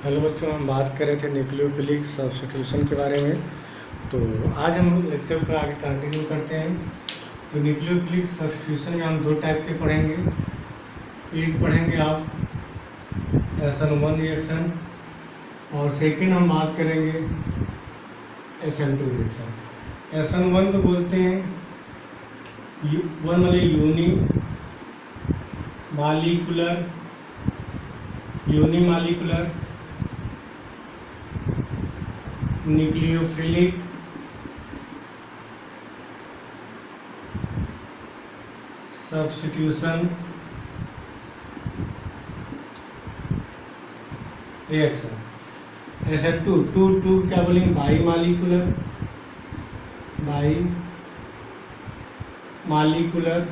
Hello बच्चों, हम बात कर रहे थे न्यूक्लियोफिलिक सब्स्टिट्यूशन के बारे में। तो आज हम लेक्चर का आगे कंटिन्यू करते हैं। तो न्यूक्लियोफिलिक सब्स्टिट्यूशन में हम दो टाइप के पढ़ेंगे। एक पढ़ेंगे आप SN1 रिएक्शन और सेकंड हम बात करेंगे SN2 रिएक्शन। SN1 को बोलते हैं वन मतलब unimolecular nucleophilic substitution reaction. SN2 two क्या बोलेंगे, bimolecular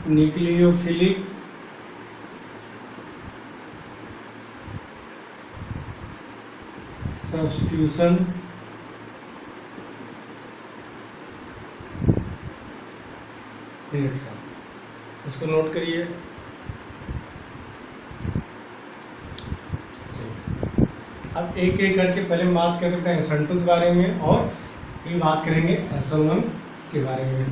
nucleophilic substitution reaction. इसको नोट करिए। अब एक एक करके पहले हम बात करते हैं SN2 के बारे में और फिर बात करेंगे SN1 के बारे में।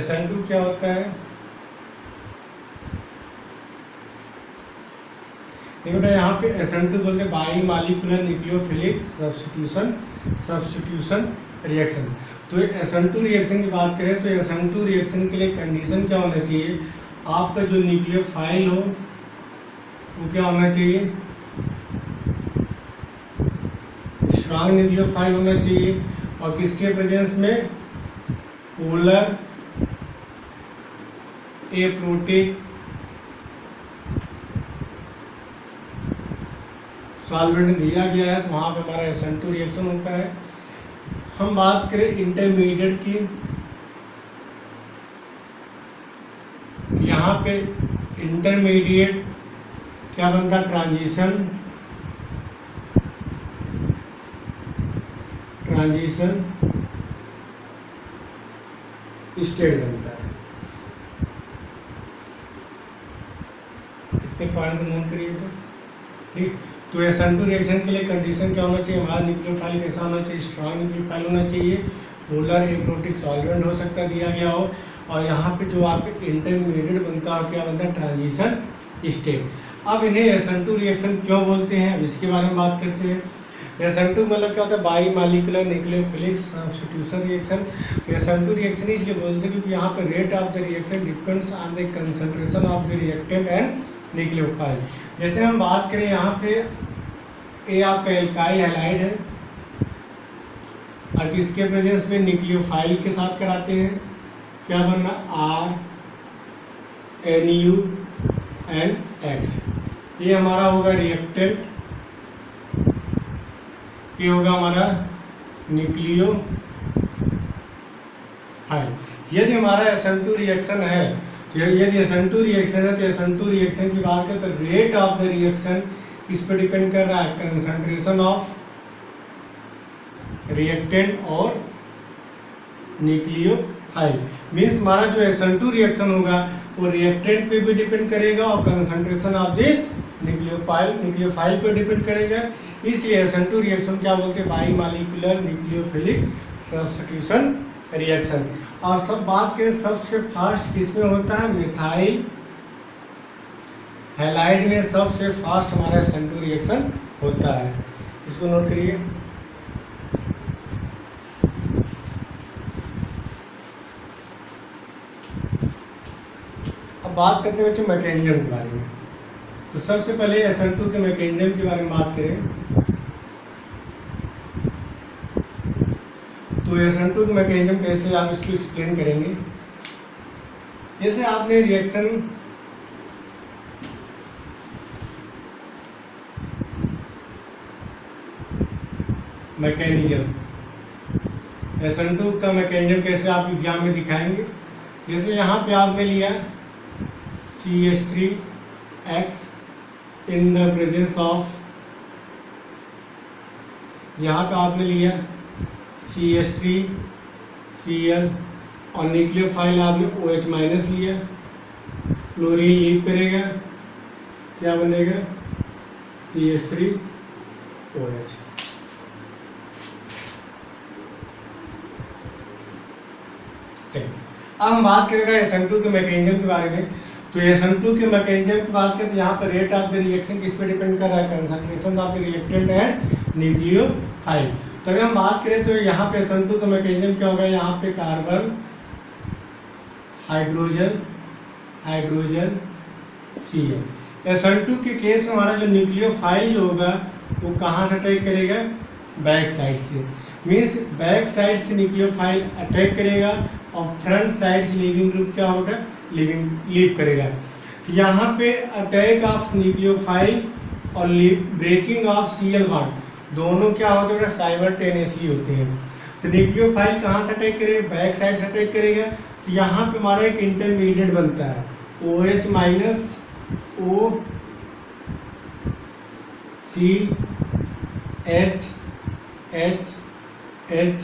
SN2 क्या होता है? देखो बेटा, यहाँ पे SN2 बोलते हैं by molecular nucleophilic substitution reaction. तो SN2 रिएक्शन की बात करें तो SN2 रिएक्शन के लिए कंडीशन क्या होना चाहिए? आपका जो न्यूक्लियोफाइल हो वो क्या होना चाहिए? स्ट्रॉन्ग न्यूक्लियोफाइल होना चाहिए। और किसके प्रेजेंस में? पोलर एप्रोटिक सॉल्वेंट दिया गया है, तो वहाँ पे हमारा SN2 रिएक्शन होता है। हम बात करें इंटरमीडिएट की, यहाँ पे इंटरमीडिएट क्या बनता है? ट्रांजिशन स्टेट बनता है। इतने पॉइंट को नोट करिए तो ठीक। तो SN2 रिएक्शन के लिए कंडीशन क्या होना चाहिए? हमारा न्यूक्लियोफाइल कैसा होना चाहिए? स्ट्रॉन्ग न्यूक्लियोफाइल होना चाहिए। पोलर एप्रोटिक सॉल्वेंट हो सकता है दिया गया हो। और यहाँ पे जो आपके इंटरमीडिएट बनता है क्या बनता है? Transition state. अब इन्हें SN2 रिएक्शन क्यों बोलते हैं, अब इसके बारे में बात करते हैं। SN2 मतलब क्या होता है? By molecular nucleophilic substitution reaction. तो SN2 रिएक्शन इसलिए बोलते हैं क्योंकि यहाँ पे rate of the reaction depends on the concentration of the reactant and nucleophile. जैसे हम बात करें यहाँ पे ए आपका एल्काइल हैलाइड है और किसके प्रेजेंस में? न्यूक्लियोफाइल के साथ कराते हैं। क्या बनना? RNUNX। ये हमारा होगा रिएक्टेंट, ये होगा हमारा न्यूक्लियोफाइल। यदि हमारा SN2 रिएक्शन है, यदि SN2 रिएक्शन है तो SN2 रिएक्शन की बात करें तो रेट ऑफ द रिएक्शन किस पे डिपेंड कर रहा है? कंसंट्रेशन ऑफ रिएक्टेंट और न्यूक्लियोफाइल। मीन्स हमारा जो SN2 रिएक्शन होगा वो रिएक्टेंट पे भी डिपेंड करेगा और कंसंट्रेशन ऑफ द न्यूक्लियोफाइल पे डिपेंड करेगा। इसलिए SN2 रिएक्शन क्या बोलते हैं? By molecular nucleophilic substitution reaction. और सब बात करें सबसे फास्ट किसमें होता है? मिथाइल हैलाइड में सबसे फास्ट हमारा SN2 रिएक्शन होता है। इसको नोट करिए। अब बात करते हैं बच्चों मैकेनिज्म के बारे में। तो सबसे पहले SN2 के मैकेनिज्म के बारे में बात करें तो SN2 के मैकेनिज्म कैसे आप इसको एक्सप्लेन करेंगे। जैसे आपने रिएक्शन मैकेनिज्म SN2 का मैकेनिज्म कैसे आप एग्जाम में दिखाएंगे। जैसे यहाँ पे आपने लिया CH3X in the presence of, यहाँ पे आपने लिया CH3 Cl, और न्यूक्लियोफाइल आपने OH माइनस लिया, क्लोरीन लीव करेगा, क्या बनेगा CH3OH। चलिए अब हम बात करेंगे SN2 के मैकेनिज्म के बारे में। तो SN2 के मैकेनिज्म की बात करें तो यहाँ पर रेट ऑफ द रिएक्शन किस पे डिपेंड कर रहा है, concentration of the reactant and nucleophile. तो अगर हम बात करें तो यहाँ पे SN2 का मैकेनिज्म क्या होगा, यहाँ पे carbon hydrogen hydrogen Cl। SN2 के केस में हमारा जो न्यूक्लियोफाइल जो होगा वो कहाँ से अटैक करेगा, बैक साइड से, मीन्स बैक साइड से न्यूक्लियोफाइल अटैक करेगा और फ्रंट साइड से लीविंग ग्रुप क्या होगा, लीव करेगा। तो यहाँ पे अटैक ऑफ न्यूक्लियोफाइल और ब्रेकिंग ऑफ Cl बॉन्ड दोनों क्या होते हैं, साइमल्टेनियसली होते हैं। तो न्यूक्लियोफाइल कहाँ से अटैक करेगा, बैक साइड से अटैक करेगा। तो यहाँ पे हमारा एक इंटरमीडिएट बनता है OH minus O C H H H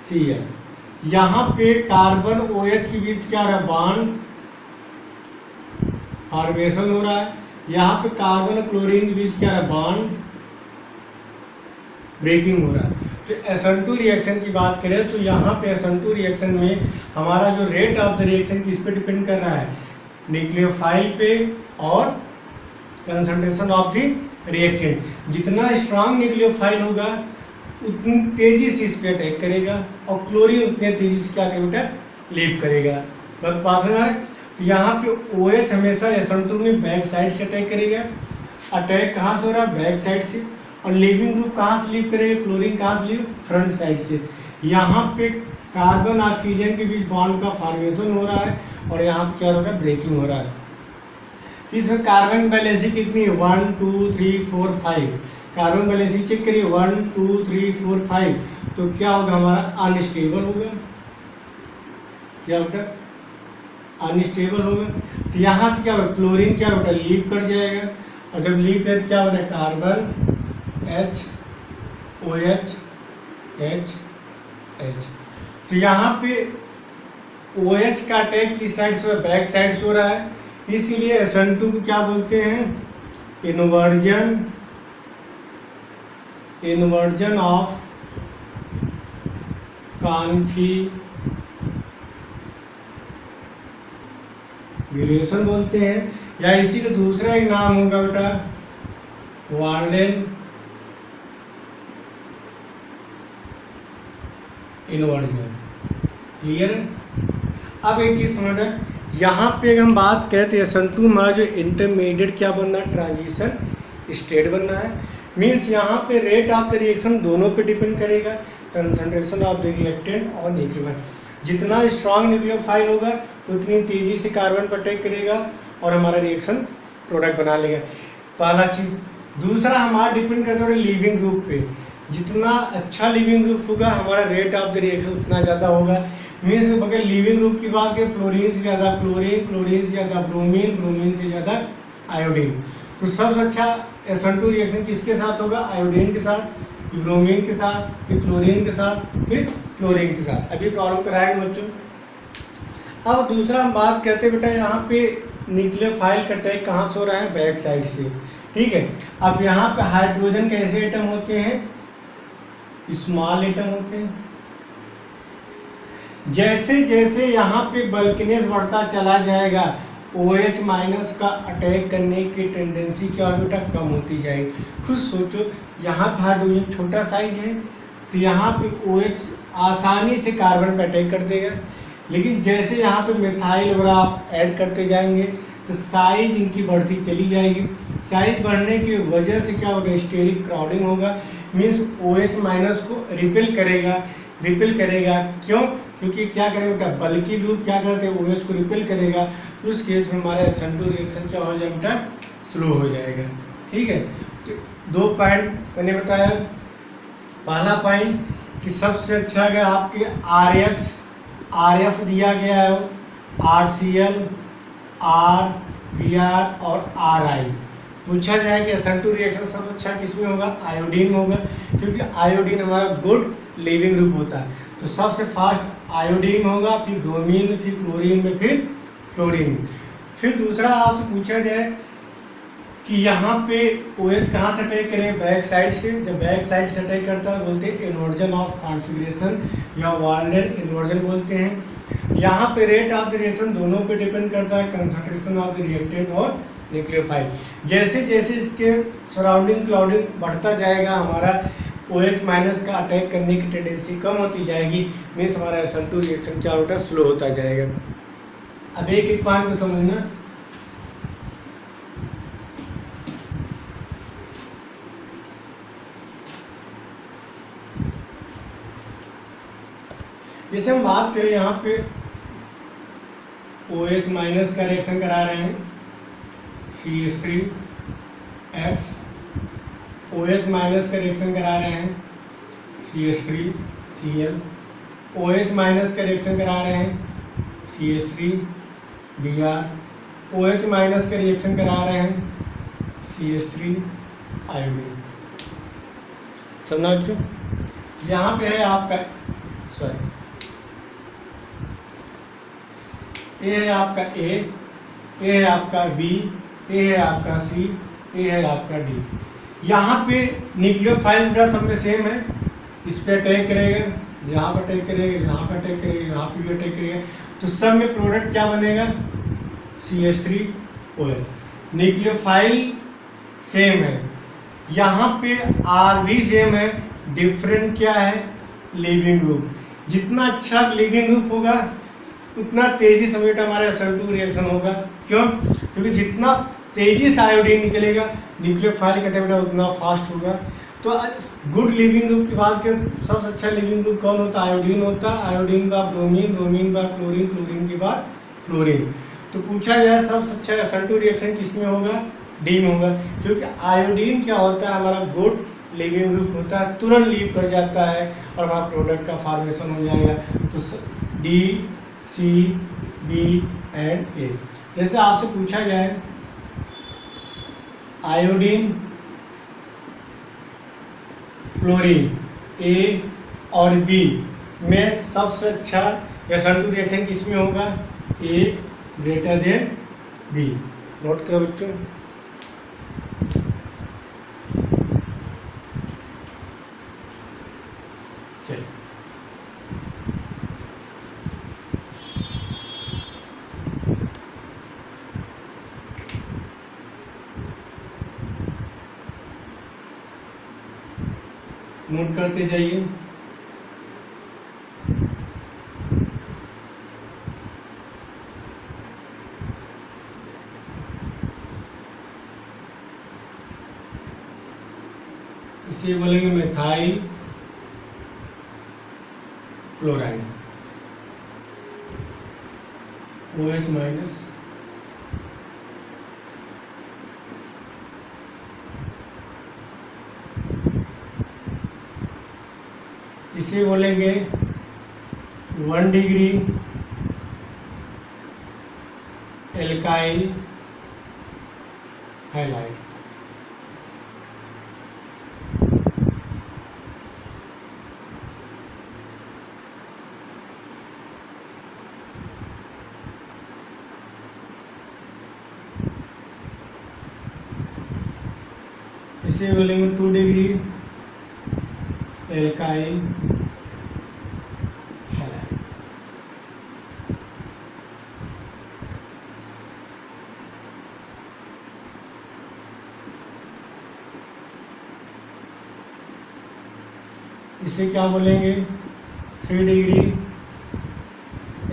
Cl। यहाँ पे कार्बन OH के बीच क्या हो रहा है, बॉन्ड फॉर्मेशन हो रहा है। यहाँ पे कार्बन और क्लोरीन के बीच क्या है, बॉन्ड ब्रेकिंग हो रहा है। तो SN2 रिएक्शन की बात करें तो यहाँ पे SN2 रिएक्शन में हमारा जो रेट ऑफ द रिएक्शन किस पे डिपेंड कर रहा है, न्यूक्लियोफाइल पे और कंसंट्रेशन ऑफ द रिएक्टेंट। जितना स्ट्रांग न्यूक्लियोफाइल होगा उतनी तेजी से इस पे अटैक करेगा और क्लोरीन उतने तेजी से क्या करेगा, लीव करेगा। बस पास में आए। तो यहाँ पे OH हमेशा SN2 में बैक साइड से अटैक करेगा। अटैक कहाँ से हो रहा है, बैक साइड से, और लीविंग ग्रुप कहाँ से लीव करेगा, क्लोरीन कहाँ से लीव, फ्रंट साइड से। यहाँ पे कार्बन ऑक्सीजन के बीच बॉन्ड का फॉर्मेशन हो रहा है और यहाँ पे क्या हो रहा है, ब्रेकिंग हो रहा है। तो इसमें कार्बन वैलेंसी कितनी है, 1 2 3 4 5। कार्बन वैलेंसी चेक करिए 1 2 3 4 5। तो क्या होगा, हमारा अनस्टेबल होगा, क्या होगा, अनस्टेबल होगा। तो यहाँ से क्या होगा, क्लोरीन क्या होगा, लीव कर जाएगा, और जब लीव करे तो क्या बना, carbon H OH H H। तो यहाँ पे OH का अटैक किस साइड से हो रहा है, बैक साइड से हो रहा है। इसीलिए SN2 को क्या बोलते हैं, इन्वर्जन ऑफ कॉन्फिगरेशन बोलते हैं, या इसी का दूसरा एक नाम होगा बेटा वार्डेन इन्वर्जन। क्लियर है। अब एक चीज समझ है, यहाँ पे अगर हम बात करें तो SN2 हमारा जो इंटरमीडिएट क्या बनना है, ट्रांजिशन स्टेट बनना है। मीन्स यहाँ पे रेट ऑफ द रिएक्शन दोनों पे डिपेंड करेगा, कंसंट्रेशन ऑफ द रिएक्टेंट और न्यूक्लियोफाइल। जितना स्ट्रांग न्यूक्लियोफाइल होगा उतनी तेजी से कार्बन पर अटैक करेगा और हमारा रिएक्शन प्रोडक्ट बना लेगा, पहला चीज। दूसरा हमारा डिपेंड करता है लीविंग ग्रुप पे। जितना अच्छा लीविंग ग्रुप होगा हमारा रेट ऑफ द रिएक्शन उतना ज़्यादा होगा। मीन्स अगर लीविंग ग्रुप की बात करें, फ्लोरीन से ज़्यादा क्लोरीन, क्लोरीन से ज़्यादा ब्रोमीन, ब्रोमीन से ज़्यादा आयोडीन। तो सबसे अच्छा SN2 रिएक्शन किसके साथ होगा, आयोडीन के साथ, फिर ब्रोमीन के साथ, फिर क्लोरीन के साथ, फिर क्लोरीन के साथ। अभी प्रॉब्लम कराएंगे बच्चों। अब दूसरा हम बात करते हैं बेटा, यहाँ पे न्यूक्लियोफाइल का अटैक कहाँ से हो रहा है, बैक साइड से, ठीक है। अब यहाँ पे हाइड्रोजन कैसे एटम होते हैं, स्मॉल एटम होते हैं। जैसे जैसे यहाँ पे बल्किनेस बढ़ता चला जाएगा, OH माइनस का अटैक करने की टेंडेंसी क्या बेटा, कम होती जाएगी। खुद सोचो, यहाँ पे हाइड्रोजन छोटा साइज है तो यहाँ पे OH आसानी से कार्बन पे अटैक कर देगा, लेकिन जैसे यहाँ पे मिथाइल वगैरह आप ऐड करते जाएंगे तो साइज इनकी बढ़ती चली जाएगी। साइज बढ़ने की वजह से क्या होगा, स्टेरिक क्राउडिंग होगा। मीन्स OH माइनस को रिपेल करेगा। क्यों, क्योंकि क्या करेगा बेटा, बल्कि ग्रुप क्या करते हैं, OH को रिपेल करेगा। उस केस में हमारा SN2 रिएक्शन क्या हो जाएगा बेटा, स्लो हो जाएगा। ठीक है। तो 2 पॉइंट मैंने बताया। पहला पॉइंट कि सबसे अच्छा अगर आपके RF दिया गया है, RCl, RBr और RI, पूछा जाए कि SN2 रिएक्शन सबसे अच्छा किस में होगा, आयोडीन में होगा, क्योंकि आयोडीन हमारा गुड लीविंग ग्रुप होता है। तो सबसे फास्ट आयोडीन होगा, फिर ब्रोमीन, फिर क्लोरीन में फिर फ्लोरीन। फिर दूसरा आपसे पूछा जाए कि यहाँ पे OH कहाँ से अटैक करें, बैक साइड से। जब बैक साइड से अटैक करता है बोलते हैं इन्वर्जन ऑफ कॉन्फ़िगरेशन या वार्नर इन्वर्जन बोलते हैं। यहाँ पे रेट ऑफ द रिएक्शन दोनों पे डिपेंड करता है, कंसंट्रेशन ऑफ द रिएक्टेंट और न्यूक्लियोफाइल। जैसे जैसे इसके सराउंडिंग क्लाउडिंग बढ़ता जाएगा हमारा OH माइनस का अटैक करने की टेंडेंसी कम होती जाएगी, मीन्स हमारा SN2 रिएक्शन क्या होता है, स्लो होता जाएगा। अब एक एक पॉइंट को समझना। जैसे हम बात करें यहाँ पे OH माइनस का रिएक्शन करा रहे हैं, CH3F, OH माइनस का रिएक्शन करा रहे हैं, CH3Cl, OH माइनस का रिएक्शन करा रहे हैं, CH3Br, OH माइनस का रिएक्शन करा रहे हैं, CH3 आयोडीन। समझना बच्चों? यहाँ पे है आपका ए है आपका ए है आपका बी, ए है आपका सी, ए है आपका डी। यहाँ पे न्यूक्लियोफाइल पूरा सब में सेम है, इस पे अटैक करेगा, यहाँ पर अटैक करेगा, यहाँ पर अटैक करेगा, यहाँ पे भी अटैक करेगा, तो सब में प्रोडक्ट क्या बनेगा, CH3OH। न्यूक्लियोफाइल सेम है, यहाँ पे R भी सेम है, डिफरेंट क्या है, लीविंग ग्रुप। जितना अच्छा लीविंग ग्रुप होगा उतना तेजी से बेटा हमारा SN2 रिएक्शन होगा। क्यों? क्योंकि जितना तेजी से आयोडीन निकलेगा न्यूक्लियोफाइल का बेटा उतना फास्ट होगा। तो गुड लिविंग ग्रुप की बात करें, सबसे अच्छा लिविंग ग्रुप कौन होता है, आयोडीन होता है। आयोडीन का ब्रोमीन, ब्रोमीन का क्लोरीन, क्लोरीन के बाद फ्लोरीन। तो पूछा जाए सबसे अच्छा SN2 रिएक्शन किसमें होगा, डी में होगा। क्योंकि आयोडीन क्या होता है, हमारा गुड लिविंग ग्रुप होता है, तुरंत लीव कर जाता है और हमारा प्रोडक्ट का फॉर्मेशन हो जाएगा। तो डी, सी, बी एंड ए। जैसे आपसे पूछा जाए आयोडीन, फ्लोरीन, ए और बी में सबसे अच्छा SN2 रिएक्शन किसमें होगा, ए ग्रेटर देन बी। नोट करो बच्चों। चलिए नोट करते जाइए। इसे बोलेंगे मिथाइल क्लोराइड, OH माइनस, इसे बोलेंगे 1 डिग्री एल्काइल हैलाइड। इसे बोलेंगे 2 डिग्री एल्काइल हैलाइड। इसे क्या बोलेंगे, 3 डिग्री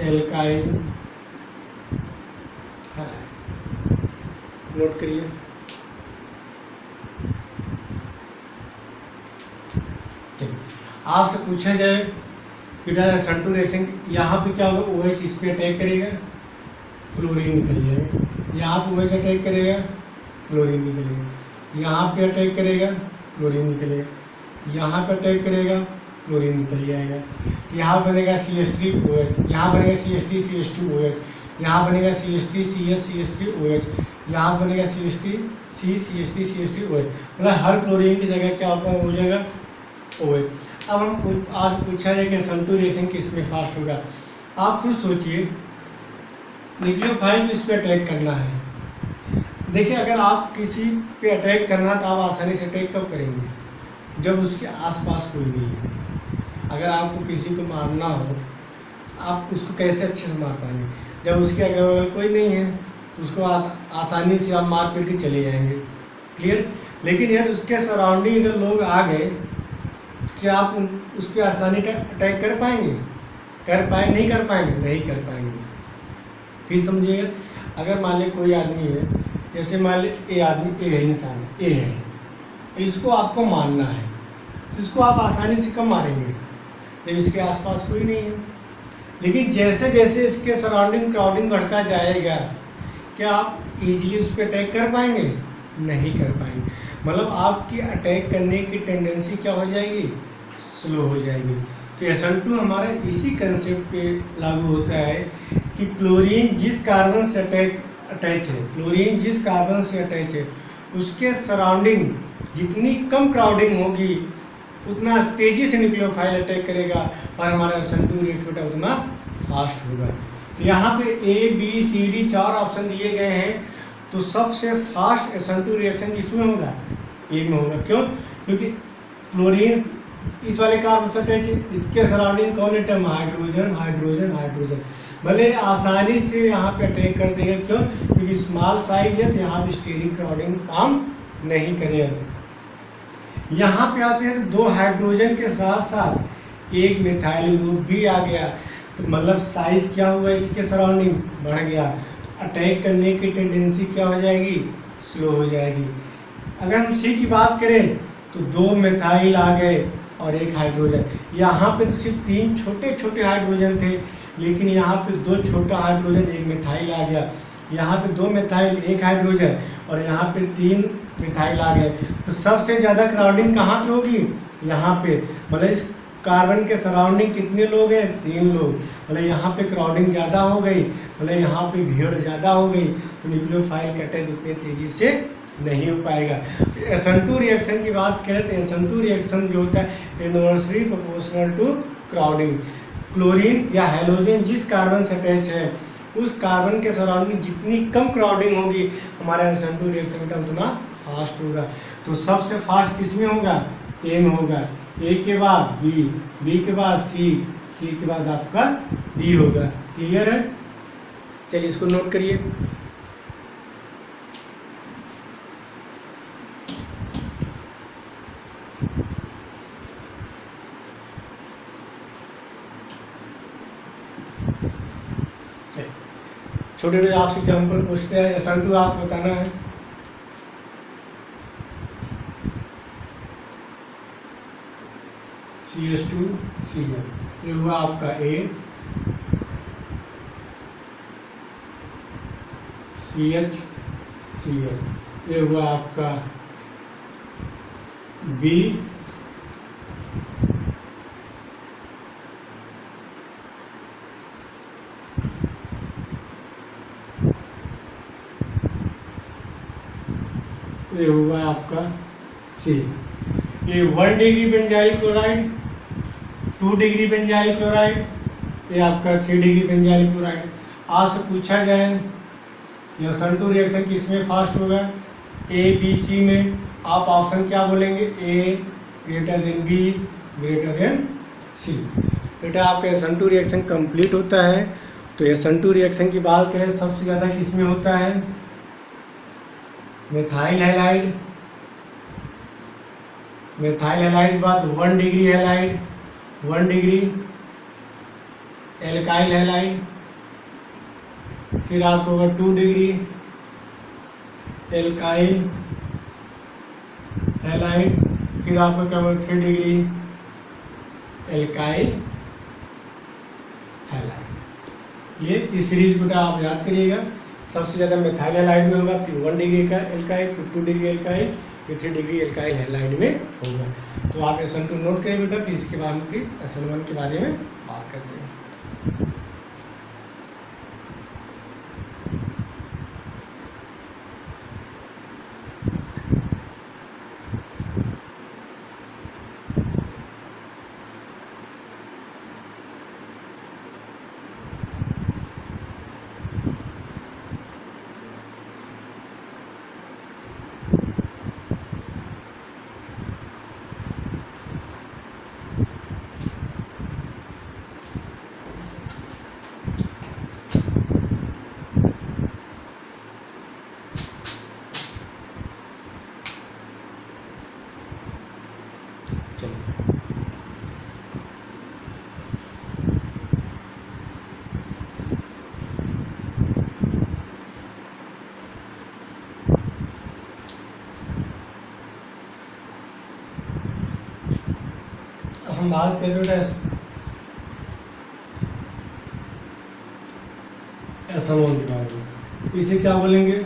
एल्काइल हैलाइड। नोट करिए। आपसे पूछा जाए बेटा SN2 रिएक्शन, यहाँ पे क्या होगा, OH इस पे अटैक करेगा, क्लोरीन निकल जाएगा। यहाँ पे OH अटैक करेगा, क्लोरीन निकलेगा। यहाँ पे अटैक करेगा, क्लोरीन निकलेगा। यहाँ पे अटैक करेगा, क्लोरीन निकल जाएगा। तो यहाँ बनेगा CH3OH, यहाँ बनेगा CH3CH2OH, यहाँ बनेगा CH3CS CH3OH, यहाँ बनेगा CH3C CH3CH3OH। मतलब हर क्लोरीन की जगह क्या हो जाएगा, ओ है। अब आज पूछा है कि SN2 रिएक्शन किस में फास्ट होगा। आप खुद सोचिए, न्यूक्लियोफाइल को इस पर अटैक करना है। देखिए, अगर आप किसी पे अटैक करना तो आप आसानी से अटैक कब करेंगे? जब उसके आसपास कोई नहीं है। अगर आपको किसी को मारना हो, आप उसको कैसे अच्छे से मार पाएंगे? जब उसके अगल बगल कोई नहीं है तो उसको आसानी से आप मार पीट के चले जाएंगे। क्लियर? लेकिन यदि उसके सराउंडिंग अगर लोग आ गए, क्या आप उस पर आसानी का अटैक कर पाएंगे? नहीं कर पाएंगे? नहीं कर पाएंगे। फिर समझिएगा, अगर मान लीजिए कोई आदमी है, जैसे मान लीजिए ए है, इंसान ए है, इसको आपको मारना है, तो इसको आप आसानी से कब मारेंगे? जब इसके आसपास कोई नहीं है। लेकिन जैसे जैसे इसके सराउंडिंग क्राउडिंग बढ़ता जाएगा, क्या आप इजीली उस पर अटैक कर पाएंगे? नहीं कर पाएंगे। मतलब आपकी अटैक करने की टेंडेंसी क्या हो जाएगी? स्लो हो जाएगी। तो SN2 हमारा इसी कंसेप्ट पे लागू होता है कि क्लोरीन जिस कार्बन से अटैच है, क्लोरीन जिस कार्बन से अटैच है, उसके सराउंडिंग जितनी कम क्राउडिंग होगी उतना तेजी से न्यूक्लियोफाइल अटैक करेगा और हमारा SN2 रिएक्शन उतना फास्ट होगा। तो यहाँ पे ABCD 4 ऑप्शन दिए गए हैं, तो सबसे फास्ट SN2 रिएक्शन किसमें होगा? ए में होगा। क्यों? क्योंकि क्लोरीन इस वाले कार्बन से अटैच है, इसके सराउंडिंग कौन एटम? Hydrogen hydrogen hydrogen. भले आसानी से यहाँ पे अटैक कर देगा। क्यों? क्योंकि स्मॉल साइज है, तो यहाँ पे स्टीरिक क्राउडिंग काम नहीं करेगा। यहाँ पे आते हैं तो 2 हाइड्रोजन के साथ साथ एक मिथाइल ग्रुप भी आ गया, तो मतलब साइज क्या हुआ? इसके सराउंडिंग बढ़ गया, तो अटैक करने की टेंडेंसी क्या हो जाएगी? स्लो हो जाएगी। अगर हम C की बात करें तो 2 मिथाइल आ गए और एक हाइड्रोजन। यहाँ पे तो सिर्फ 3 छोटे छोटे हाइड्रोजन थे, लेकिन यहाँ पे 2 छोटा हाइड्रोजन एक मिथाइल आ गया। यहाँ पे 2 मिथाइल एक हाइड्रोजन और यहाँ पे 3 मिथाइल आ गए। तो सबसे ज़्यादा क्राउडिंग कहाँ पे होगी? यहाँ पे। मतलब इस कार्बन के सराउंडिंग कितने लोग हैं? 3 लोग। मतलब यहाँ पे क्राउडिंग ज़्यादा हो गई, मतलब यहाँ पे भीड़ ज़्यादा हो गई, तो न्यूक्लियोफाइल का अटैक उतनी तेज़ी से नहीं हो पाएगा। तो SN2 रिएक्शन की बात करें तो SN2 रिएक्शन जो होता है inversely proportional to crowding. Chlorine या हैलोजन जिस कार्बन से अटैच है, उस कार्बन के सराउंडिंग जितनी कम क्राउडिंग होगी, हमारा SN2 रिएक्शन का उतना फास्ट होगा। तो सबसे फास्ट किस में होगा? ए में होगा। ए के बाद बी के बाद सी के बाद आपका डी होगा। क्लियर है? चलिए इसको नोट करिए। छोटे छोटे आपसे एग्जाम्पल पूछते हैं, SN2 आप बताना है। CH2Cl, ये हुआ आपका A, CHCl, ये हुआ आपका B, ये हुआ आपका C। ये 1 degree benzyl chloride, 2 degree benzyl chloride, ये आपका 3 डिग्री बेंजाइल क्लोराइड। आज से पूछा जाए यह SN2 रिएक्शन किसमें फास्ट होगा? ABC में। आप ऑप्शन क्या बोलेंगे? A greater than B greater than C। बेटा आपका SN2 रिएक्शन कंप्लीट होता है। तो SN2 रिएक्शन की बात करें सबसे ज़्यादा किसमें होता है? मिथाइल हैलाइड, मिथाइल हैलाइड के बाद 1 degree halide, 1 degree alkyl halide, फिर आपको होगा 2 डिग्री एल्काइल हैलाइड, फिर आपको क्या होगा 3 डिग्री एल्काइल हैलाइड। ये इस सीरीज बेटा आप याद करिएगा। सबसे ज़्यादा मिथाइल हैलाइड में होगा, फिर 1 डिग्री का एल्काइल, फिर 2 डिग्री एल्काइल, फिर 3 डिग्री एल्काइल हैलाइड में होगा। तो आप SN2 नोट करें बेटा, फिर इसके बाद हम फिर SN1 के बारे में बात करते हैं। हम बात करें बेटा एसोनोन के बारे में, इसे क्या बोलेंगे?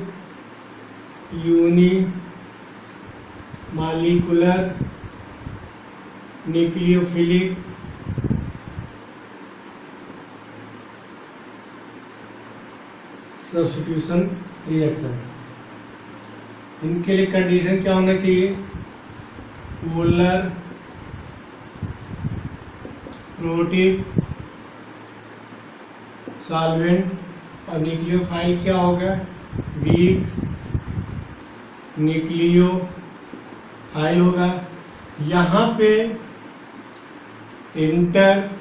Unimolecular nucleophilic substitution reaction. इनके लिए कंडीशन क्या होना चाहिए? पोलर प्रोटिक सॉल्वेंट और न्यूक्लियोफाइल क्या होगा? वीक न्यूक्लियोफाइल होगा। यहाँ पे इंटरमीडिएट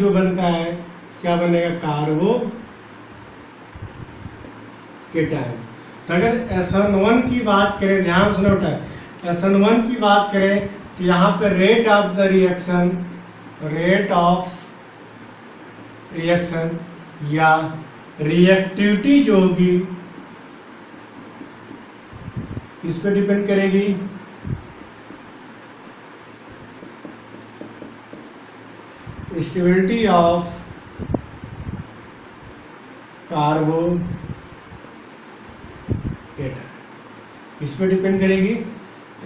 जो बनता है क्या बनेगा? कार्बोकेटायन। तो अगर SN1 की बात करें, ध्यान सुनो बेटा, SN1 की बात करें तो यहाँ पे रेट ऑफ रिएक्शन या रिएक्टिविटी जो होगी इस पे डिपेंड करेगी। स्टेबिलिटी ऑफ कार्बोकेटायन, इस पे डिपेंड करेगी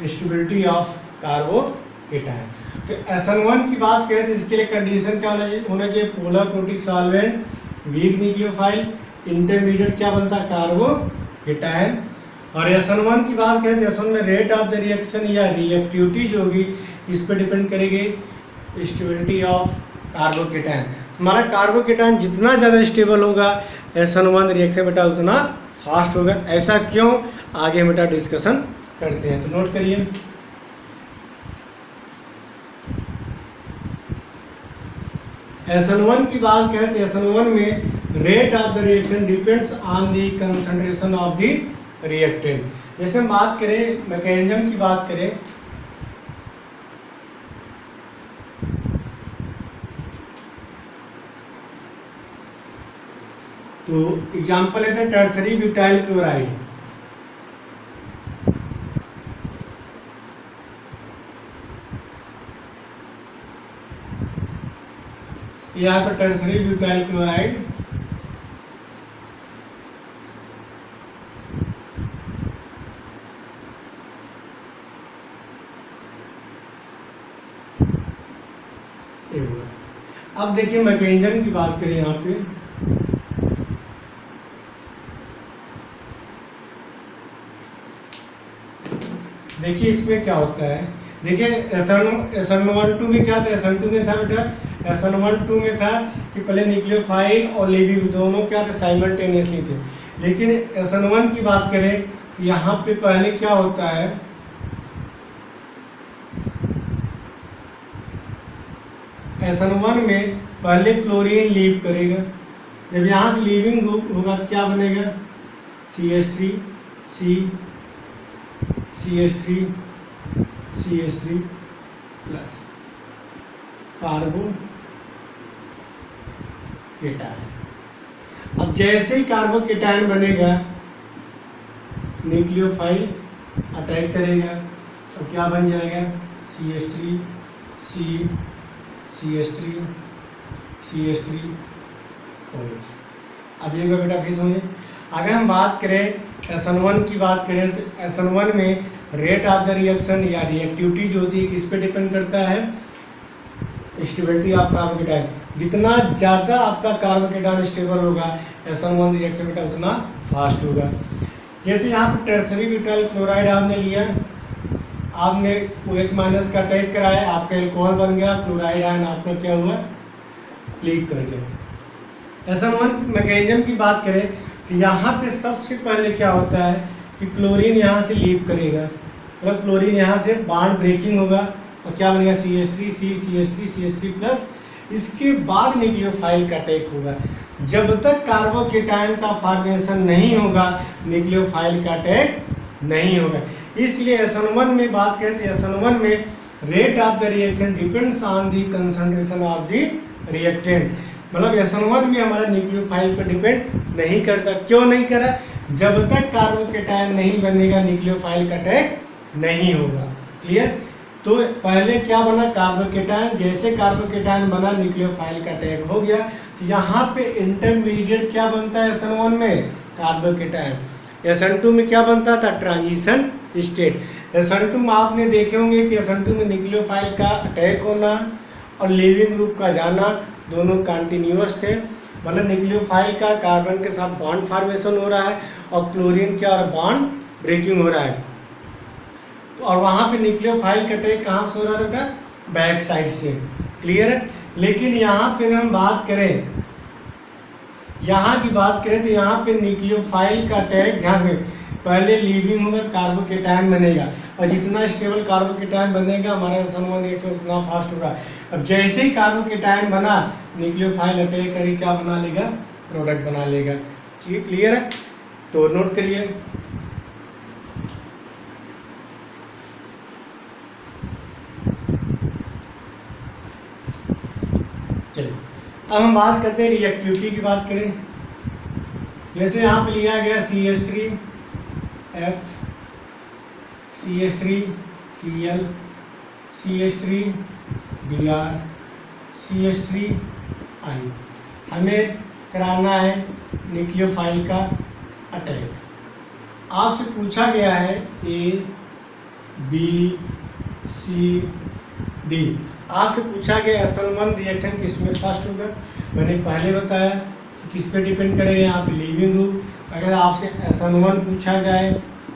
स्टेबिलिटी ऑफ कार्बोकेटायन। तो SN1 की बात करें तो इसके लिए कंडीशन क्या होना चाहिए? Polar protic solvent, weak nucleophile, intermediate क्या बनता है? कार्बोकेटायन। और SN1 की बात करें तो SN1 में रेट ऑफ द रिएक्शन या रिएक्टिविटी जो होगी इस पे डिपेंड करेगी स्टेबिलिटी ऑफ कार्बोकेटायन। हमारा कार्बोकेटायन जितना ज़्यादा स्टेबल होगा SN1 रिएक्शन बेटा उतना फास्ट होगा। ऐसा क्यों? आगे बेटा डिस्कशन करते हैं, तो नोट करिए। SN1 की बात करें तो SN1 में rate of the reaction depends on the concentration of the reactant. जैसे हम बात करें मैकेनिज्म की बात करें तो एग्जांपल लेते हैं टर्सरी ब्यूटाइल क्लोराइड। यहाँ पर टर्सरी ब्यूटाइल क्लोराइड अब देखिए मैकेनिज्म की बात करें यहाँ पे देखिए इसमें क्या होता है। देखिए SN1 में क्या था? SN2 में था बेटा, SN1 में था कि पहले न्यूक्लियोफाइल और लिविंग दोनों क्या थे? साइमल्टेनियसली थे। लेकिन SN1 की बात करें तो यहाँ पे पहले क्या होता है? SN1 में पहले क्लोरीन लीव करेगा। जब यहाँ से लीविंग होगा तो क्या बनेगा? CH3 plus carbocation. अब जैसे ही कार्बोकेटायन बनेगा न्यूक्लियोफाइल अटैक करेगा तो क्या बन जाएगा? CH3 OH। अब ये बेटा फिर समझिए, अगर हम बात करें SN1 की बात करें तो SN1 में रेट ऑफ द रिएक्शन या रिएक्टिविटी जो होती है किस पे डिपेंड करता है? Stability of carbocation. जितना ज़्यादा आपका कार्बोकेटायन स्टेबल होगा SN1 रिएक्शन बेटा उतना फास्ट होगा। जैसे यहाँ पर टर्सरी ब्यूटाइल क्लोराइड आपने लिया, आपने OH माइनस का अटैक कराया, आपका एल्कोहल बन गया, क्लोराइड आयन आपका क्या हुआ? लीक कर गया। SN1 मैकेनिज्म की बात करें तो यहाँ पे सबसे पहले क्या होता है कि क्लोरीन यहाँ से लीव करेगा, मतलब क्लोरीन यहाँ से बॉन्ड ब्रेकिंग होगा और क्या बनेगा? CH3 plus. इसके बाद न्यूक्लियोफाइल का अटैक होगा। जब तक कार्बोकेटायन का फॉर्मेशन नहीं होगा न्यूक्लियोफाइल का अटैक नहीं होगा। इसलिए SN1 में बात करें तो SN1 में rate of the reaction depends on the concentration of the reactant. मतलब SN1 में हमारा न्यूक्लियोफाइल पर डिपेंड नहीं करता। क्यों नहीं करा? जब तक कार्बोकेटायन नहीं बनेगा न्यूक्लियोफाइल का अटैक नहीं होगा। क्लियर? तो पहले क्या बना, कार्बोकेटायन, जैसे कार्बोकेटायन बना न्यूक्लियोफाइल का अटैक हो गया, तो यहाँ पे इंटरमीडिएट क्या बनता है SN1 में, कार्बोकेटायन। SN2 में क्या बनता था, ट्रांजिशन स्टेट। SN2 में आपने देखे होंगे कि SN2 में न्यूक्लियोफाइल का अटैक होना और लिविंग ग्रुप का जाना दोनों कंटिन्यूअस थे, मतलब न्यूक्लियोफाइल का कार्बन के साथ बॉन्ड फॉर्मेशन हो रहा है और क्लोरीन क्या और बॉन्ड ब्रेकिंग हो रहा है। तो और वहाँ पे न्यूक्लियोफाइल का अटैक कहाँ से हो रहा था बेटा, बैक साइड से, क्लियर है। लेकिन यहाँ पे हम बात करें, यहाँ की बात करें तो यहाँ पे न्यूक्लियोफाइल का अटैक, ध्यान में पहले लीविंग होगा कार्बोकेटायन बनेगा, और जितना स्टेबल कार्बोकेटायन बनेगा हमारा SN1 रिएक्शन उतना फास्ट होगा। अब जैसे ही कार्बोकेटायन बना न्यूक्लियोफाइल अटैक करके क्या बना लेगा, प्रोडक्ट बना लेगा। क्लियर है, तो नोट करिए। चलिए अब हम बात करते हैं रिएक्टिविटी की बात करें। जैसे यहाँ पे लिया गया CH3F, CH3Cl, CH3Br, CH3I, हमें कराना है न्यूक्लियोफाइल का अटैक। आपसे पूछा गया है A, B, C, D, आपसे पूछा गया SN1 रिएक्शन किस में फास्ट होगा। मैंने पहले बताया कि किस पे डिपेंड करेगा, यहाँ पे लिविंग ग्रुप। अगर आपसे SN1 पूछा जाए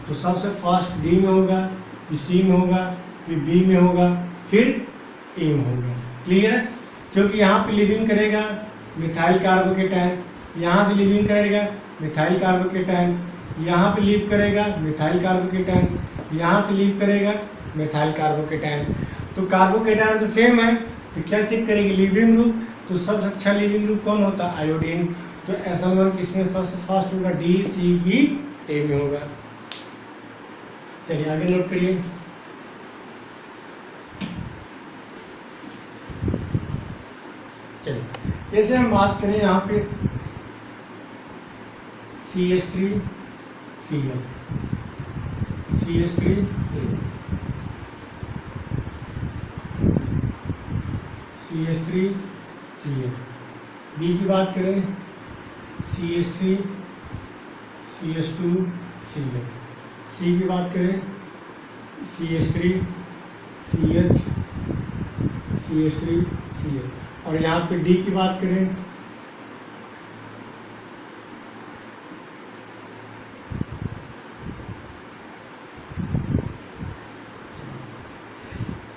तो सबसे फास्ट D में होगा, फिर C में होगा, फिर B में होगा, फिर A में होगा। क्लियर है, क्योंकि यहाँ पे लिविंग करेगा मिथाइल कार्बोकेटायन, यहाँ से लिविंग करेगा मिथाइल कार्बोकेटायन, यहाँ पे लीव करेगा मिथाइल कार्बोकेटायन, यहाँ से लीव करेगा मिथाइल कार्बोकेटायन। तो कार्बोकेटायन तो सेम है, तो क्या चेक करेंगे, लिविंग ग्रुप। तो सबसे अच्छा लिविंग ग्रुप कौन होता है, आयोडीन। तो SN1 किसमें सबसे फास्ट होगा, D, C, B, A में होगा। चलिए आगे नोट करिए। चलिए जैसे हम बात करें यहाँ पे CH3Cl, CH3Cl, CH3Cl, B की बात करें CH3, CH2Cl, C की बात करें CH3, CH, CH3Cl, और यहाँ पे D की बात करें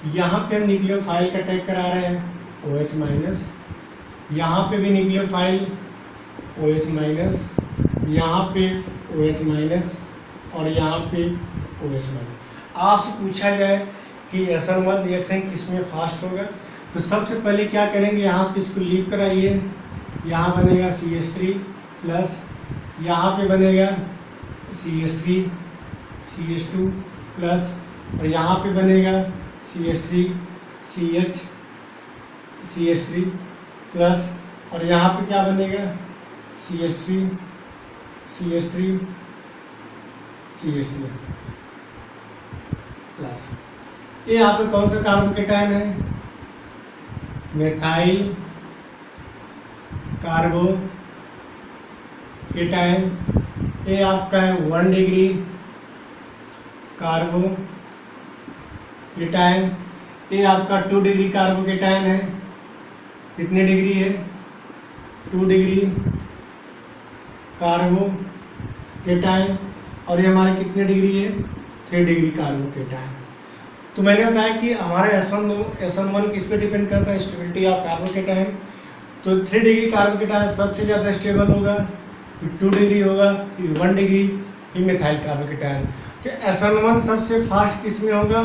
यहाँ पे हम न्यूक्लियोफाइल का अटैक करा रहे हैं OH माइनस, यहाँ पे भी न्यूक्लियोफाइल OH माइनस, यहाँ पे OH माइनस और यहाँ पे OH माइनस। आपसे पूछा जाए कि SN1 रिएक्शन किसमें फास्ट होगा, तो सबसे पहले क्या करेंगे, यहाँ पे इसको लीव कराइए, यहाँ बनेगा CH3 प्लस, यहाँ पे बनेगा CH3, CH2 प्लस, और यहाँ पे बनेगा CH3, CH, CH3 प्लस, और यहाँ पे क्या बनेगा CH3, CH3, CH3 प्लस। ये यहाँ पे कौन सा कार्बोकेटायन है, मेथाइल कार्बोकेटायन। ये आपका है 1 डिग्री कार्बोकेटायन। ये आपका 2 डिग्री कार्बोकेटायन है, कितने डिग्री है, 2 डिग्री कार्बोकेटायन, और ये हमारे कितने डिग्री है, 3 डिग्री कार्बोकेटायन। तो मैंने बताया कि हमारा SN1 किस पे डिपेंड करता है, स्टेबिलिटी ऑफ कार्बोकेटायन। तो 3 डिग्री कार्बोकेटायन सबसे ज़्यादा स्टेबल होगा, फिर 2 डिग्री होगा, फिर 1 डिग्री, फिर मिथाइल कार्बोकेटायन। तो SN1 सबसे फास्ट किस में होगा,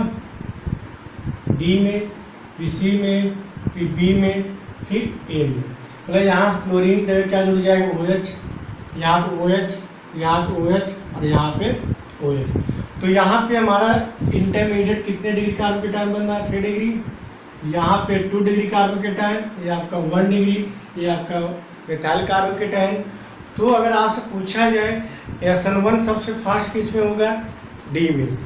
D में, फिर C में, फिर B में, फिर A में। मतलब यहाँ से क्लोरीन की जगह क्या जुड़ जाएगा, OH, यहाँ पे OH, यहाँ पे OH और यहाँ पे OH। तो यहाँ पे हमारा इंटरमीडिएट कितने डिग्री कार्बोकेटायन बन रहा है, 3 डिग्री। यहाँ पे 2 डिग्री कार्बोकेटायन, ये आपका 1 डिग्री, ये आपका मिथाइल कार्बोकेटायन। तो अगर आपसे पूछा जाए SN1 सबसे फास्ट किस में होगा, D में,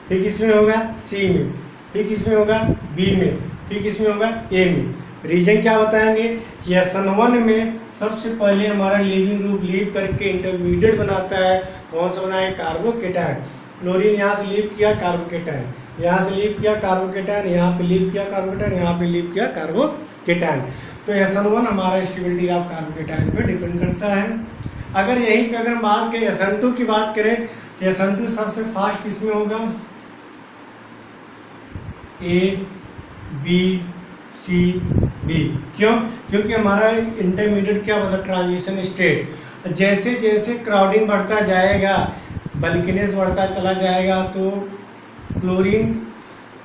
फिर किस में होगा, C में, डी किस में होगा, बी में, डी किस में होगा, ए में। रीजन क्या बताएंगे कि SN1 में सबसे पहले हमारा लीविंग ग्रुप लीव करके इंटरमीडिएट बनाता है। कौन सा बनाए, कार्बोकेटायन। क्लोरीन यहाँ से लीव किया कार्बोकेटायन, यहाँ से लीव किया कार्बोकेटायन, यहाँ पे लीव किया कार्बोकेटायन, यहाँ पे लीव किया कार्बोकेटायन। तो SN1 हमारा स्टेबिलिटी ऑफ कार्बोकेटायन पर डिपेंड करता है। अगर यहीं पे अगर हम बात करें SN2 की बात करें तो SN2 सबसे फास्ट किसमें होगा, ए बी सी डी। क्यों, क्योंकि हमारा इंटरमीडिएट क्या बोला, ट्रांजिशन स्टेट। जैसे जैसे क्राउडिंग बढ़ता जाएगा, बल्किनेस बढ़ता चला जाएगा, तो क्लोरीन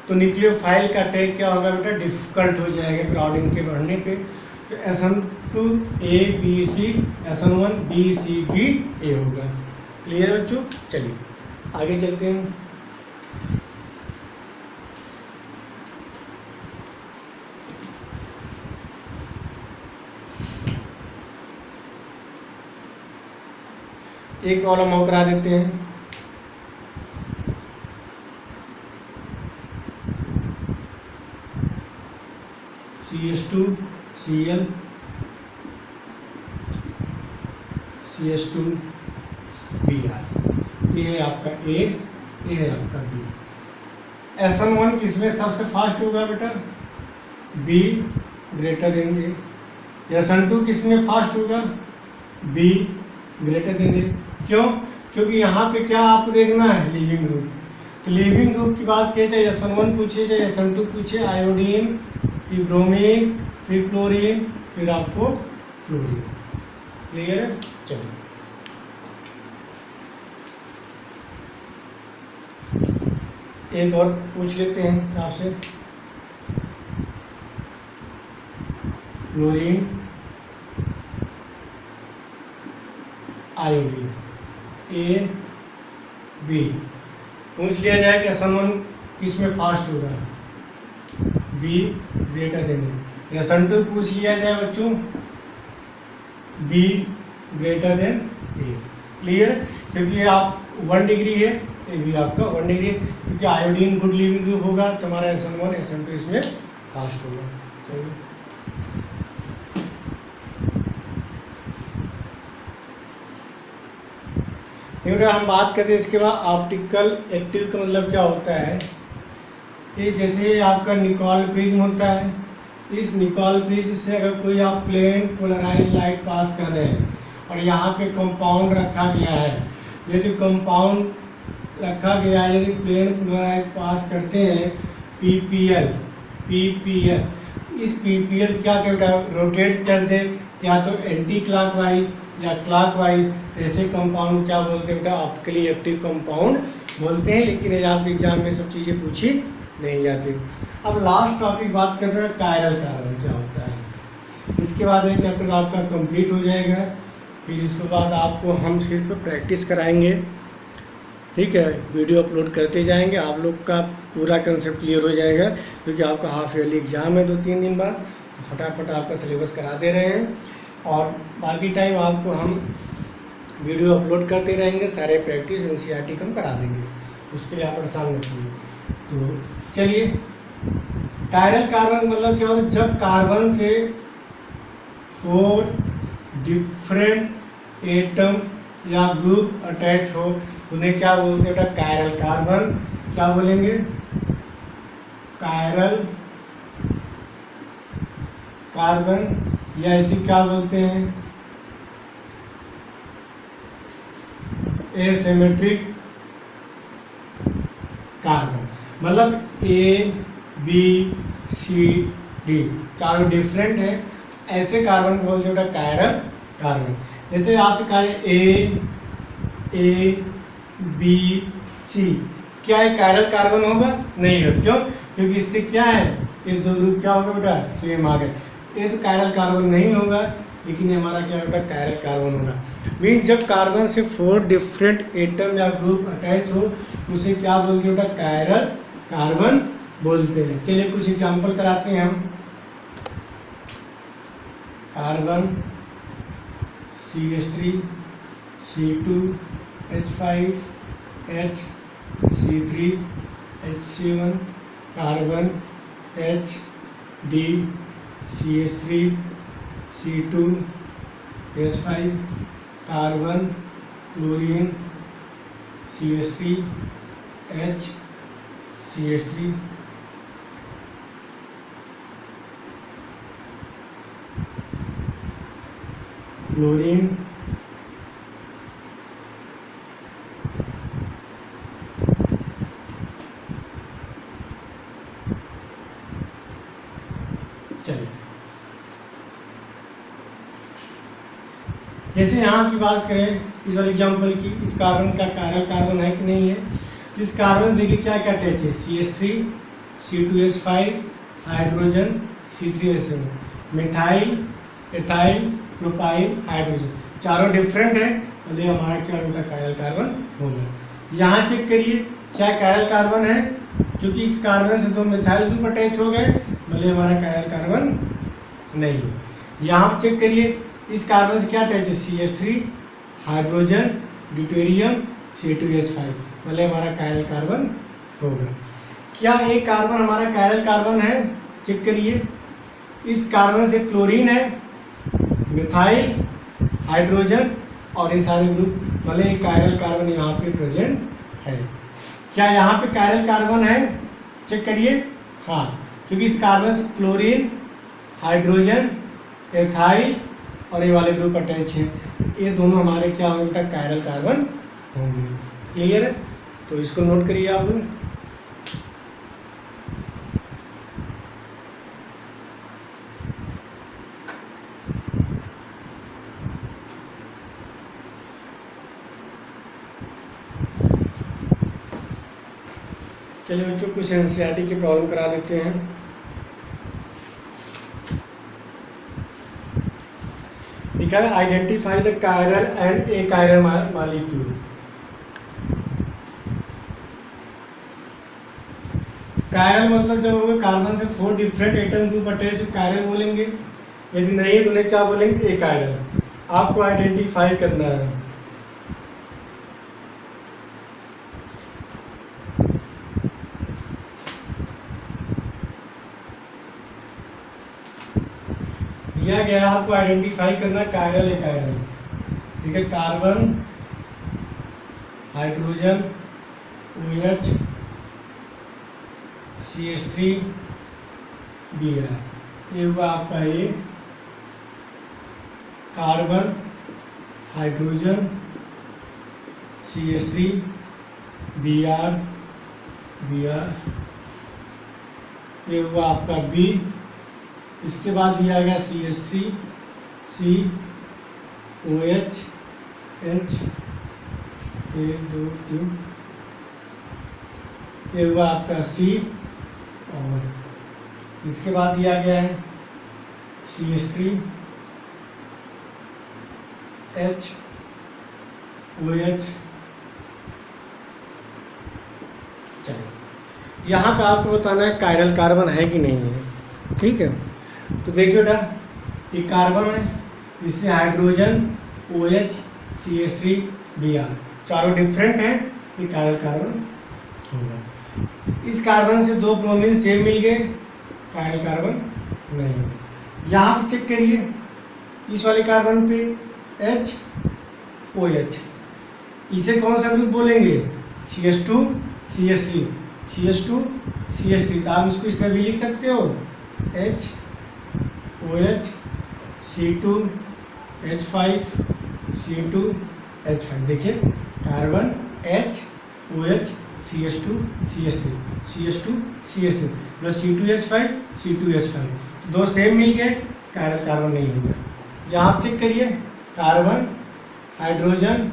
तो न्यूक्लियोफाइल का टेक क्या होगा बेटा, डिफिकल्ट हो जाएगा क्राउडिंग के बढ़ने पे। तो SN2 A B C, SN1 B C B A होगा। क्लियर बच्चों, चलिए आगे चलते हैं। एक प्रॉब्लम और करा देते हैं। CH2Cl CH2Br, ये है आपका A, ये है आपका B। SN1 किसमें सबसे फास्ट होगा बेटा, B greater than A। SN2 किसमें फास्ट होगा, B ग्रेटर देन A। क्यों, क्योंकि यहाँ पे क्या आपको देखना है, लीविंग ग्रुप। तो लीविंग ग्रुप की बात किए, चाहे SN1 पूछे चाहे SN2 पूछे, आयोडीन, फिर ब्रोमीन, फिर क्लोरीन, फिर आपको फ्लोरीन। क्लियर है, चलिए एक और पूछ लेते हैं आपसे। क्लोरीन, आयोडीन, ए बी पूछ लिया जाए कि SN1 किस में फास्ट होगा, be greater than A. SN2 पूछ लिया जाए बच्चों, be greater than A. Clear, क्योंकि ये आप 1 डिग्री है, ये भी आपका 1 डिग्री है, क्योंकि आयोडीन गुड लीविंग ग्रुप होगा, तुम्हारा SN1 SN2 इसमें फास्ट होगा। चलिए क्योंकि हम बात करते हैं इसके बाद ऑप्टिकल एक्टिव का मतलब क्या होता है। ये जैसे आपका निकॉल प्रिज्म होता है, इस निकॉल प्रिज्म से अगर कोई आप प्लेन पोलराइज लाइट पास कर रहे हैं और यहाँ पे कंपाउंड रखा गया है, यदि कंपाउंड रखा गया है, यदि प्लेन पोलराइज पास करते हैं PPL, इस PPL क्या करता है, रोटेट कर दे, या तो एंटी क्लॉकवाइज या क्लॉकवाइज, ऐसे कंपाउंड क्या बोलते हैं बेटा, ऑप्टिकली एक्टिव कंपाउंड बोलते हैं। लेकिन एग्जाम के एग्जाम में सब चीज़ें पूछी नहीं जाती। अब लास्ट टॉपिक बात कर रहे हैं, कायरल कार्बन क्या होता है। इसके बाद ये चैप्टर आपका कंप्लीट हो जाएगा। फिर इसके बाद आपको हम सिर्फ प्रैक्टिस कराएंगे, ठीक है। वीडियो अपलोड करते जाएंगे, आप लोग का पूरा कंसेप्ट क्लियर हो जाएगा, क्योंकि आपका हाफ ईयरली एग्जाम है 2-3 दिन बाद, तो फटाफट आपका सिलेबस करा दे रहे हैं। और बाकी टाइम आपको हम वीडियो अपलोड करते रहेंगे, सारे प्रैक्टिस NCERT हम करा देंगे, उसके लिए आप परेशान मत होइए। तो चलिए, कायरल कार्बन मतलब क्या होता है, जब कार्बन से 4 डिफरेंट एटम या ग्रुप अटैच हो, उन्हें क्या बोलते हैं बेटा, कायरल कार्बन। क्या बोलेंगे, कायरल कार्बन, या इसे क्या बोलते हैं, एसिमेट्रिक कार्बन। मतलब ABCD चारों डिफरेंट है, ऐसे कार्बन को बोलते हैं कायरल कार्बन। जैसे आपसे कहा है ABC, क्या है कायरल कार्बन होगा, नहीं हो। क्यों, क्योंकि इससे क्या है, ये 2 ग्रुप क्या होगा बेटा, सेम आ गए। ये तो कायरल कार्बन नहीं होगा, लेकिन ये हमारा क्या बेटा, कायरल कार्बन होगा। मीन जब कार्बन से 4 डिफरेंट एटम या ग्रुप अटैच हो, उसे क्या बोलते हैं बेटा, कायरल कार्बन बोलते हैं। चलिए कुछ एग्जाम्पल कराते हैं हम। Carbon CH3 C2 H5 H C3 H7 carbon H D CH3 C2 S5 carbon chlorine CH3 H CH3 chlorine चलिए जैसे यहाँ की बात करें इस वाले एग्जाम्पल की, इस कार्बन का कायरल कार्बन है कि नहीं है। इस कार्बन देखिए क्या क्या अटैच है, CH3 C2H5 hydrogen C3H7 methyl ethyl propyl hydrogen, चारों डिफरेंट है, मतलब हमारा क्या होगा कायरल कार्बन होगा। यहाँ चेक करिए क्या कायरल कार्बन है, क्योंकि इस कार्बन से दो मिथाइल ग्रुप अटैच हो गए, मतलब हमारा कायरल कार्बन नहीं है। यहाँ चेक करिए इस कार्बन से क्या अटैच है, CH3 हाइड्रोजन ड्यूटेरियम C2H5, मतलब हमारा कायरल कार्बन होगा। क्या एक कार्बन हमारा कायरल कार्बन है, चेक करिए इस कार्बन से क्लोरीन है, मिथाइल हाइड्रोजन और ये सारे ग्रुप, मतलब एक कायरल कार्बन यहाँ पे प्रेजेंट है। क्या यहाँ पे कायरल कार्बन है, चेक करिए, हाँ, क्योंकि इस कार्बन से क्लोरीन हाइड्रोजन एथाइल और ये वाले ग्रुप अटैच हैं, ये दोनों हमारे क्या होंगे कायरल कार्बन होंगे। क्लियर है, तो इसको नोट करिए आप लोग। चलिए बच्चों कुछ एनसीईआरटी की प्रॉब्लम करा देते हैं। लिखा है identify the chiral and A chiral molecule. Chiral मतलब जब होगा कार्बन से 4 डिफरेंट एटम ग्रुप अटैच तो कायरल बोलेंगे, यदि नहीं तो उन्हें क्या बोलेंगे, ए कायरल। आपको आइडेंटिफाई करना है। दिया गया आपको आइडेंटिफाई करना कायरल ए कायरल, ठीक है। Carbon hydrogen OH CH3 Br, ये हुआ आपका ये कार्बन हाइड्रोजन CH3 Br, ये हुआ आपका B। इसके बाद दिया गया CH3 C OH H, एक दो तीन, ये हुआ आपका C, और इसके बाद दिया गया है CH3 H OH। चलो यहाँ पे आपको बताना है कायरल कार्बन है कि नहीं है, ठीक है। तो देखिए बेटा ये कार्बन है, इससे हाइड्रोजन OH CH3 Br, चारों डिफरेंट हैं, ये कायरल कार्बन होगा। इस कार्बन से दो ब्रोमीन सेम मिल गए, कायरल कार्बन नहीं होगा। यहाँ पे चेक करिए इस वाले कार्बन पे H OH, इसे कौन सा ग्रुप बोलेंगे, CH2 CH3 CH2 CH3, तो आप इसको इस तरह भी लिख सकते हो H OH C2 H5 C2 H5। देखिए carbon H OH CH2 CH3 CH2 CH3 plus C2H5 C2H5, दो सेम मिल गए, कायरल कार्बन नहीं होगा। यहाँ चेक करिए कार्बन हाइड्रोजन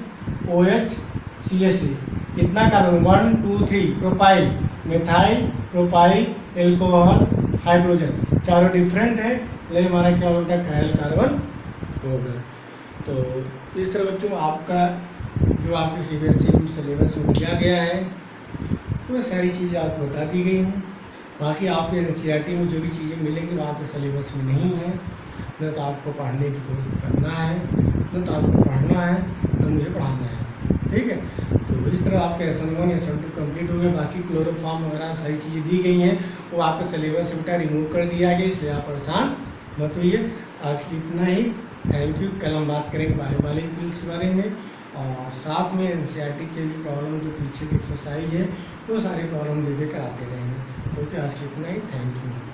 OH CH3, कितना carbon 1 2 3, propyl methyl propyl alcohol hydrogen, चारों डिफरेंट है, लेकिन हमारा क्या होगा कायरल कार्बन होगा। तो इस तरह बच्चों आपका जो आपके CBSE सिलेबस में दिया गया है वो सारी चीज़ें आपको बता दी गई हैं। बाकी आपके NCERT में जो भी चीज़ें मिलेंगी वो आपके सिलेबस में नहीं है, न तो आपको पढ़ने की कोशिश करना है, न तो आपको पढ़ना है, न मुझे पढ़ाना है, ठीक है। तो इस तरह आपके SN1 SN2 कंप्लीट हो गए। बाकी क्लोरोफॉर्म वगैरह सारी चीज़ें दी गई हैं, वो आपके सिलेबस से बेटा रिमूव कर दिया गया, इसलिए आप परेशान मत होइए। आज की इतना ही, थैंक यू। कल हम बात करेंगे बायोमॉलिक्यूल्स के बारे में, और साथ में NCERT के भी प्रॉब्लम जो पीछे की एक्सरसाइज है वो सारे प्रॉब्लम दे कराते रहेंगे। ओके, आज की इतना ही, थैंक यू।